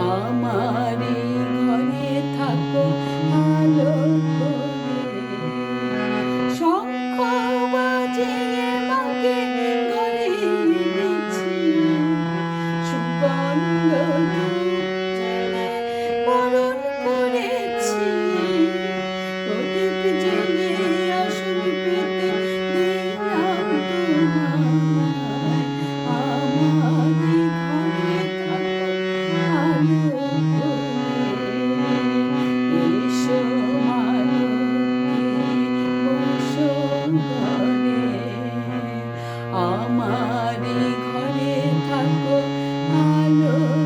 আমারি ঘরে থাকো আলো করে, শঙ্খ বাজিয়ে মাকে ঘরে এনেছি, সুগন্ধ ধূপ জ্বেলে বরণ করেছি, প্রদীপ জ্বেলে আসন পেতে দিলাম তোমায়, আমারি ঘরে থাকো আলো করে। এসো মালতী বসো ঘরে, আমারি ঘরে থাকো আলো